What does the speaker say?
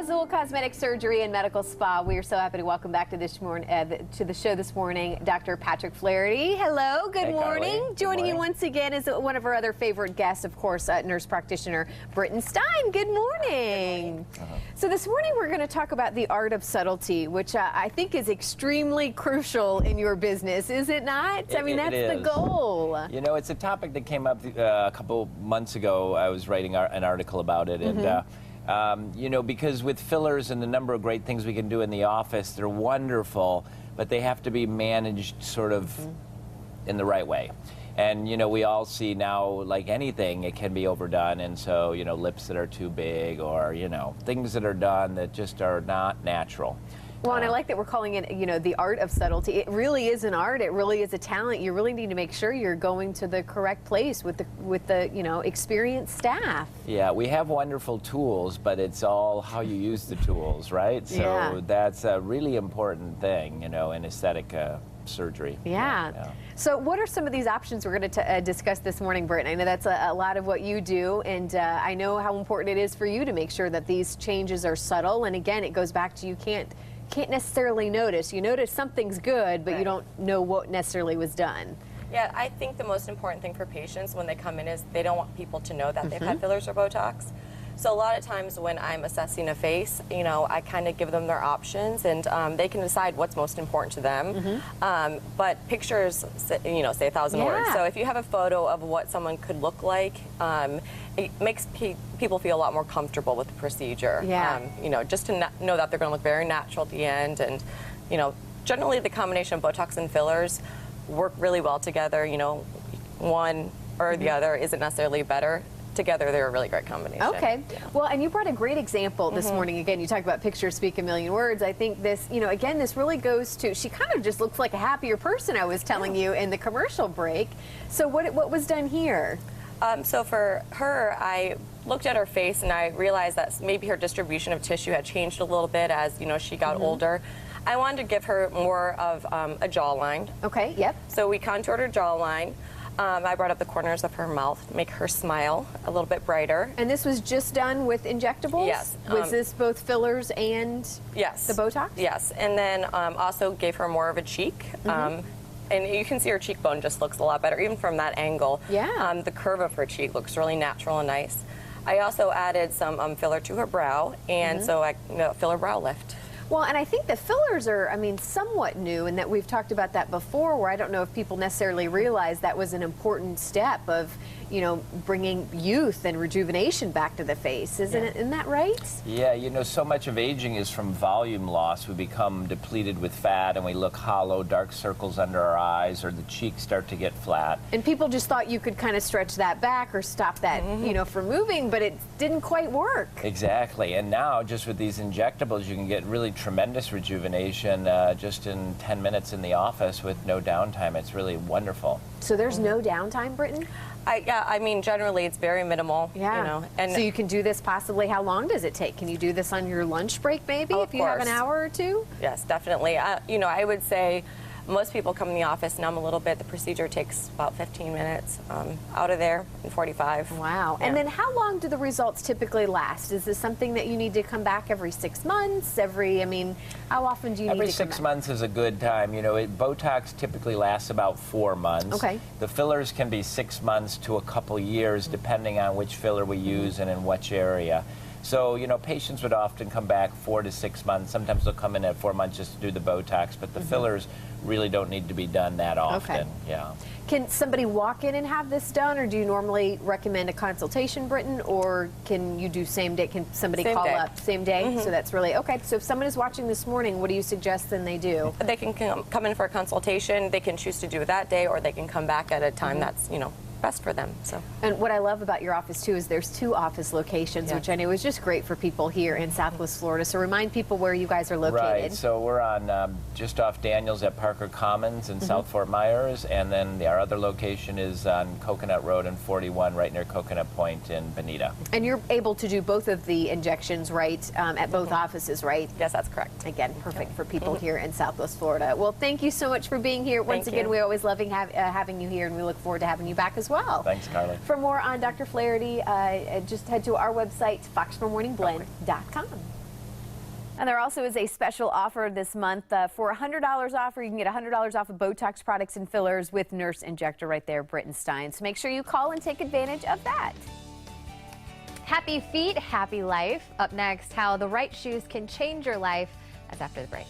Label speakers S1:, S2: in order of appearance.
S1: Azul Cosmetic Surgery and Medical Spa. We are so happy to welcome back to the show this morning, Dr. Patrick Flaherty. Hello, good morning.
S2: Carly.
S1: Joining you once again is one of our other favorite guests, of course, nurse practitioner Britton Stein. Good morning. So this morning we're going to talk about the art of subtlety, which I think is extremely crucial in your business, is it not? I mean, that's the goal.
S2: You know, it's a topic that came up a couple months ago. I was writing an article about it, and you know, because with fillers and the number of great things we can do in the office, they're wonderful, but they have to be managed sort of in the right way. And, you know, we all see now, like anything, it can be overdone. And so, you know, lips that are too big or, you know, things that are done that just are not natural.
S1: Well, and I like that we're calling it, you know, the art of subtlety. It really is an art. It really is a talent. You really need to make sure you're going to the correct place with the you know, experienced staff.
S2: Yeah, we have wonderful tools, but it's all how you use the tools, right? So that's a really important thing, you know, in aesthetic surgery.
S1: Yeah. So what are some of these options we're going to discuss this morning, Britton? I know that's a lot of what you do, and I know how important it is for you to make sure that these changes are subtle. And again, it goes back to you can't necessarily notice. You notice something's good, but you don't know what necessarily was done.
S3: Yeah, I think the most important thing for patients when they come in is they don't want people to know that they've had fillers or Botox. So a lot of times when I'm assessing a face, you know, I kind of give them their options, and they can decide what's most important to them. But pictures, you know, say 1,000 words. So if you have a photo of what someone could look like, it makes people feel a lot more comfortable with the procedure. You know, just to know that they're going to look very natural at the end, and you know, generally the combination of Botox and fillers work really well together. You know, one or the other isn't necessarily better. Together, they're a really great combination.
S1: Okay. Well, and you brought a great example this morning. Again, you talk about pictures speak a million words. I think this, you know, again, this really goes to, she kind of just looks like a happier person, I was telling you in the commercial break. So what was done here?
S3: So for her, I looked at her face and I realized that maybe her distribution of tissue had changed a little bit as, you know, she got older. I wanted to give her more of a jawline.
S1: Okay, yep.
S3: So we contoured her jawline. I brought up the corners of her mouth to make her smile a little bit brighter.
S1: And this was just done with injectables?
S3: Yes.
S1: Was this both fillers and the Botox?
S3: Yes, and then also gave her more of a cheek. And you can see her cheekbone just looks a lot better, even from that angle.
S1: Yeah.
S3: The curve of her cheek looks really natural and nice. I also added some filler to her brow, and so I filler brow lift.
S1: Well, and I think the fillers are, I mean, somewhat new, and that we've talked about that before, where I don't know if people necessarily realize that was an important step of, you know, bringing youth and rejuvenation back to the face. Isn't that right?
S2: Yeah, you know, so much of aging is from volume loss. We become depleted with fat and we look hollow, dark circles under our eyes, or the cheeks start to get flat.
S1: And people just thought you could kind of stretch that back or stop that, you know, from moving, but it didn't quite work.
S2: Exactly. And now, just with these injectables, you can get really tremendous rejuvenation just in 10 minutes in the office with no downtime. It's really wonderful.
S1: So there's no downtime, Britton?
S3: Yeah, I mean, generally it's very minimal.
S1: Yeah.
S3: You know, and
S1: so you can do this possibly, how long does it take? Can you do this on your lunch break maybe if you have an hour or two?
S3: Yes, definitely. You know, I would say most people come in the office numb a little bit. The procedure takes about 15 minutes. Out of there in 45.
S1: Wow. Yeah. And then how long do the results typically last? Is this something that you need to come back every 6 months? I mean, how often do you need to come back?
S2: Every 6 months is a good time. You know, Botox typically lasts about 4 months.
S1: Okay.
S2: The fillers can be 6 months to a couple years, depending on which filler we use and in which area. So, you know, patients would often come back 4 to 6 months. Sometimes they'll come in at 4 months just to do the Botox, but the fillers really don't need to be done that often.
S1: Okay.
S2: Yeah.
S1: Can somebody walk in and have this done, or do you normally recommend a consultation, Britton, or can you do same day? Can somebody call up same day? So that's really, okay, so if someone is watching this morning, what do you suggest then they do?
S3: They can come in for a consultation. They can choose to do it that day, or they can come back at a time that's, you know, best for them. So.
S1: And what I love about your office too is there's 2 office locations, which I know is just great for people here in Southwest Florida. So remind people where you guys are located.
S2: Right, so we're on just off Daniels at Parker Commons in South Fort Myers, and then our other location is on Coconut Road and 41 right near Coconut Point in Bonita.
S1: And you're able to do both of the injections, right, at both offices, right?
S3: Yes, that's correct.
S1: Again, perfect for people here in Southwest Florida. Well, thank you so much for being here. Once again, we always love having you here, and we look forward to having you back as well.
S2: Thanks, Carly.
S1: For more on Dr. Flaherty, just head to our website, foxformorningblend.com. And there also is a special offer this month for $100 off, or you can get $100 off of Botox products and fillers with Nurse Injector right there, Britton Stein. So make sure you call and take advantage of that.
S4: Happy feet, happy life. Up next, how the right shoes can change your life. That's after the break.